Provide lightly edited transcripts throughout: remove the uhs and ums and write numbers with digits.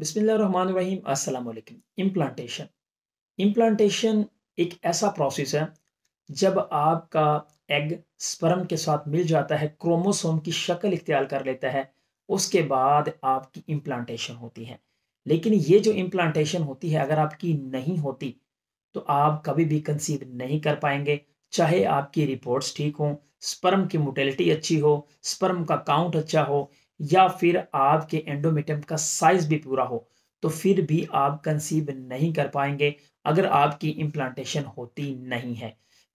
बिस्मिल्लाहिर्रहमानिर्रहीम अस्सलाम वालेकुम। इम्प्लांटेशन इम्प्लांटेशन एक ऐसा प्रोसेस है जब आपका एग स्पर्म के साथ मिल जाता है, क्रोमोसोम की शक्ल इख्तियार कर लेता है, उसके बाद आपकी इम्प्लांटेशन होती है। लेकिन ये जो इम्प्लांटेशन होती है अगर आपकी नहीं होती तो आप कभी भी कंसीव नहीं कर पाएंगे। चाहे आपकी रिपोर्ट्स ठीक हों, स्पर्म की मोटेलिटी अच्छी हो, स्पर्म का काउंट अच्छा हो, या फिर आपके एंडोमेट्रियम का साइज भी पूरा हो, तो फिर भी आप कंसीव नहीं कर पाएंगे अगर आपकी इम्प्लांटेशन होती नहीं है।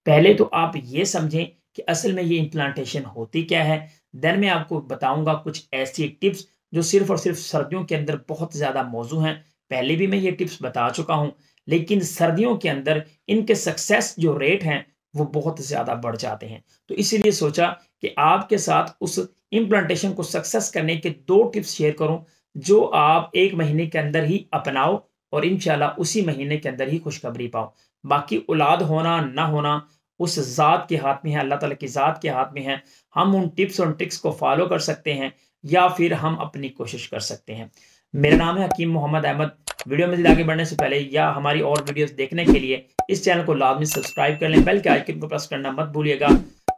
पहले तो आप ये समझें कि असल में ये इम्प्लांटेशन होती क्या है। देन मैं आपको बताऊंगा कुछ ऐसी टिप्स जो सिर्फ और सिर्फ सर्दियों के अंदर बहुत ज्यादा मौजू हैं। पहले भी मैं ये टिप्स बता चुका हूं, लेकिन सर्दियों के अंदर इनके सक्सेस जो रेट हैं वो बहुत ज़्यादा बढ़ जाते हैं। तो इसीलिए सोचा कि आपके साथ उस इम्प्लांटेशन को सक्सेस करने के 2 टिप्स शेयर करूं, जो आप 1 महीने के अंदर ही अपनाओ और इंशाल्लाह उसी महीने के अंदर ही खुशखबरी पाओ। बाकी औलाद होना ना होना उस ज़ात के हाथ में है, अल्लाह ताला की ज़ात के हाथ में है। हम उन टिप्स और ट्रिक्स को फॉलो कर सकते हैं या फिर हम अपनी कोशिश कर सकते हैं। मेरा नाम है हकीम मोहम्मद अहमद। वीडियो में आगे बढ़ने से पहले या हमारी और वीडियोस देखने के लिए इस चैनल को लाजमी सब्सक्राइब कर लें, बेल के आइकन को प्रेस करना मत भूलिएगा।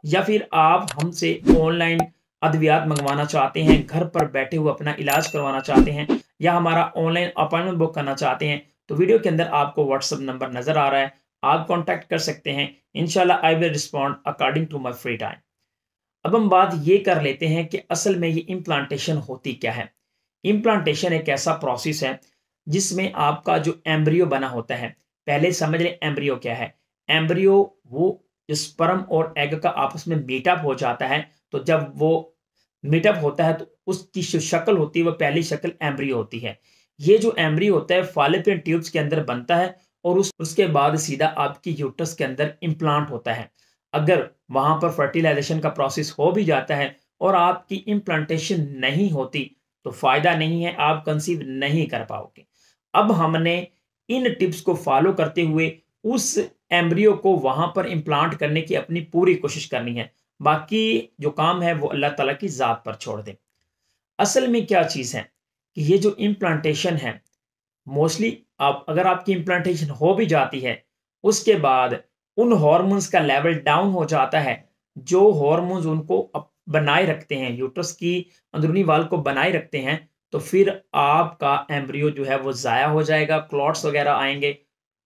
या फिर आप हमसे ऑनलाइन अद्वियात मंगवाना चाहते हैं, घर पर बैठे हुए अपना इलाज करवाना चाहते हैं, या हमारा ऑनलाइन अपॉइंटमेंट बुक करना चाहते हैं, तो वीडियो के अंदर आपको व्हाट्सएप नंबर नजर आ रहा है, आप कॉन्टैक्ट कर सकते हैं। इंशाल्लाह I will respond according to my free time. अब हम बात ये कर लेते हैं कि असल में ये इम्प्लांटेशन होती क्या है। इम्प्लांटेशन एक ऐसा प्रोसेस है जिसमें आपका जो एम्ब्रियो बना होता है। पहले समझ लें एम्ब्रियो क्या है। एम्ब्रियो वो जो स्पर्म और एग का आपस में मीटअप हो जाता है, तो जब वो मीटअप होता है तो उसकी जो शक्ल होती है वो पहली शक्ल एम्ब्रियो होती है। ये जो एम्ब्रियो होता है फॉलोपियन ट्यूब्स के अंदर बनता है और उसके बाद सीधा आपकी यूट्रस के अंदर इम्प्लांट होता है। अगर वहां पर फर्टिलाइजेशन का प्रोसेस हो भी जाता है और आपकी इम्प्लांटेशन नहीं होती तो फायदा नहीं है, आप कंसीव नहीं कर पाओगे। अब हमने इन टिप्स को फॉलो करते हुए उस एम्ब्रियो को वहां पर इम्प्लांट करने की अपनी पूरी कोशिश करनी है। बाकी जो काम है वो अल्लाह ताला की जात पर छोड़ दें। असल में क्या चीज है कि ये जो इम्प्लांटेशन है, मोस्टली आप अगर आपकी इम्प्लांटेशन हो भी जाती है उसके बाद उन हॉर्मोन्स का लेवल डाउन हो जाता है जो हॉर्मोन्स उनको बनाए रखते हैं, यूट्रस की अंदरूनी वाल को बनाए रखते हैं। तो फिर आपका एम्ब्रियो जो है वो जाया हो जाएगा, क्लॉट्स वगैरह आएंगे।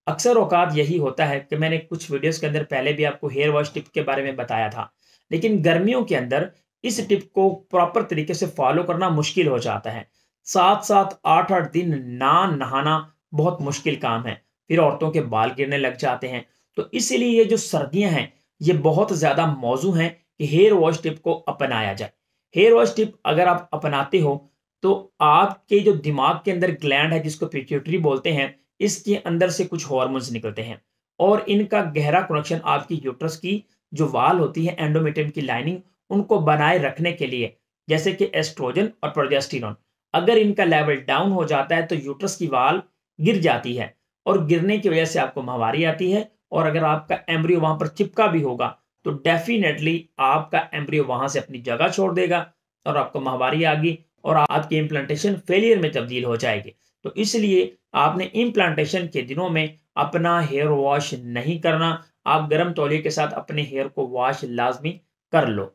अक्सर औकात यही होता है कि मैंने कुछ वीडियोस के अंदर पहले भी आपको हेयर वॉश टिप के बारे में बताया था, लेकिन गर्मियों के अंदर इस टिप को प्रॉपर तरीके से फॉलो करना मुश्किल हो जाता है। 7-7 8-8 दिन ना नहाना बहुत मुश्किल काम है। फिर औरतों के बाल गिरने लग जाते हैं। तो इसीलिए ये जो सर्दियां हैं ये बहुत ज्यादा मौजू हैं कि हेयर वॉश टिप को अपनाया जाए। हेयर वॉश टिप अगर आप अपनाते हो तो आपके जो दिमाग के अंदर ग्लैंड है जिसको पिट्यूटरी बोलते हैं, इसके अंदर से कुछ हार्मोन्स निकलते हैं और इनका गहरा कनेक्शन आपकी यूट्रस की जो वाल होती है, एंडोमेट्रियम की लाइनिंग, उनको बनाए रखने के लिए, जैसे कि एस्ट्रोजन और प्रोजेस्टेरोन। अगर इनका लेवल डाउन हो जाता है तो यूट्रस की वाल गिर जाती है और गिरने की वजह से आपको माहवारी आती है। और अगर आपका एम्ब्रियो वहां पर चिपका भी होगा तो डेफिनेटली आपका एम्ब्रियो वहां से अपनी जगह छोड़ देगा और आपको माहवारी आ गई और आपकी इम्प्लांटेशन फेलियर में तब्दील हो जाएगी। तो इसलिए आपने इम्प्लांटेशन के दिनों में अपना हेयर वॉश नहीं करना। आप गर्म तौलिए के साथ अपने हेयर को वॉश लाजमी कर लो।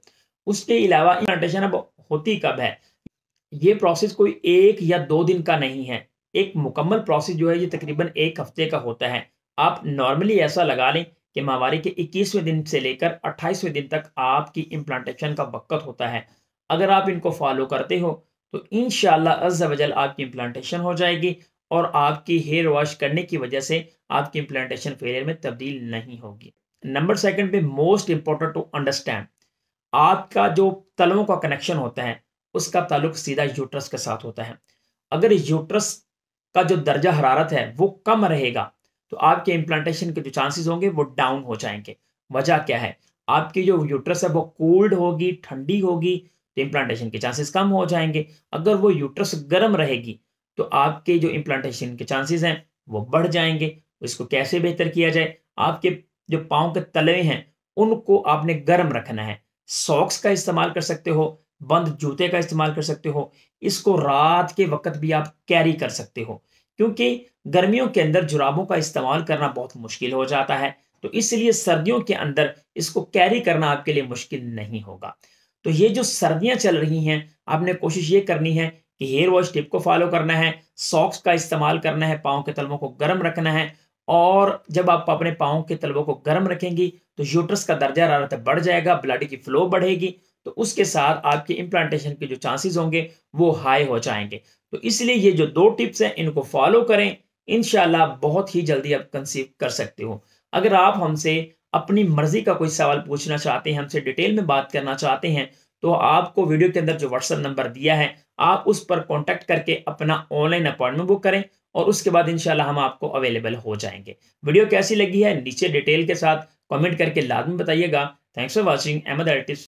उसके अलावा इम्प्लांटेशन अब होती कब है, ये प्रोसेस कोई 1 या 2 दिन का नहीं है। एक मुकम्मल प्रोसेस जो है ये तकरीबन 1 हफ्ते का होता है। आप नॉर्मली ऐसा लगा लें कि माहवारी के 21वें दिन से लेकर 28वें दिन तक आपकी इम्प्लांटेशन का वक़्त होता है। अगर आप इनको फॉलो करते हो तो इंशाअल्लाह अज़्ज़ा वजल आपकी इम्प्लांटेशन हो जाएगी और आपकी हेयर वॉश करने की वजह से आपकी इम्प्लांटेशन फेलियर में तब्दील नहीं होगी। नंबर 2 पे मोस्ट इंपॉर्टेंट टू अंडरस्टैंड, आपका जो तलवों का कनेक्शन होता है उसका ताल्लुक सीधा यूट्रस के साथ होता है। अगर यूट्रस का जो दर्जा हरारत है वो कम रहेगा तो आपके इम्प्लांटेशन के जो चांसेस होंगे वो डाउन हो जाएंगे। वजह क्या है, आपकी जो यूट्रस है वो कोल्ड होगी, ठंडी होगी, तो इम्प्लांटेशन के चांसेस कम हो जाएंगे। अगर वो यूट्रस गर्म रहेगी तो आपके जो इम्प्लांटेशन के चांसेस हैं वो बढ़ जाएंगे। इसको कैसे बेहतर किया जाए, आपके जो पाँव के तलवे हैं उनको आपने गर्म रखना है। सॉक्स का इस्तेमाल कर सकते हो बंद जूते का इस्तेमाल कर सकते हो। इसको रात के वक़्त भी आप कैरी कर सकते हो, क्योंकि गर्मियों के अंदर जुराबों का इस्तेमाल करना बहुत मुश्किल हो जाता है, तो इसलिए सर्दियों के अंदर इसको कैरी करना आपके लिए मुश्किल नहीं होगा। तो ये जो सर्दियाँ चल रही हैं, आपने कोशिश ये करनी है कि हेयर वॉश टिप को फ़ॉलो करना है, सॉक्स का इस्तेमाल करना है, पाँव के तलवों को गर्म रखना है और जब आप अपने पाँव के तलवों को गर्म रखेंगी, तो यूट्रस का दर्जा हरारत बढ़ जाएगा, ब्लड की फ्लो बढ़ेगी, तो उसके साथ आपके इम्प्लांटेशन के जो चांसेस होंगे, वो हाई हो जाएँगे। तो इसलिए ये जो 2 टिप्स हैं, इनको फ़ॉलो करें, इंशाल्लाह बहुत ही जल्दी आप कंसीव कर सकते हो। अगर आप हमसे अपनी मर्ज़ी का कोई सवाल पूछना चाहते हैं, हमसे डिटेल में बात करना चाहते हैं, तो आपको वीडियो के अंदर जो व्हाट्सएप नंबर दिया है, आप उस पर कॉन्टैक्ट करके अपना ऑनलाइन अपॉइंटमेंट बुक करें और उसके बाद इंशाल्लाह हम आपको अवेलेबल हो जाएँगे। वीडियो कैसी लगी है नीचे डिटेल के साथ कमेंट करके लाज़मी बताइएगा। Thanks for watching Ahmed artist.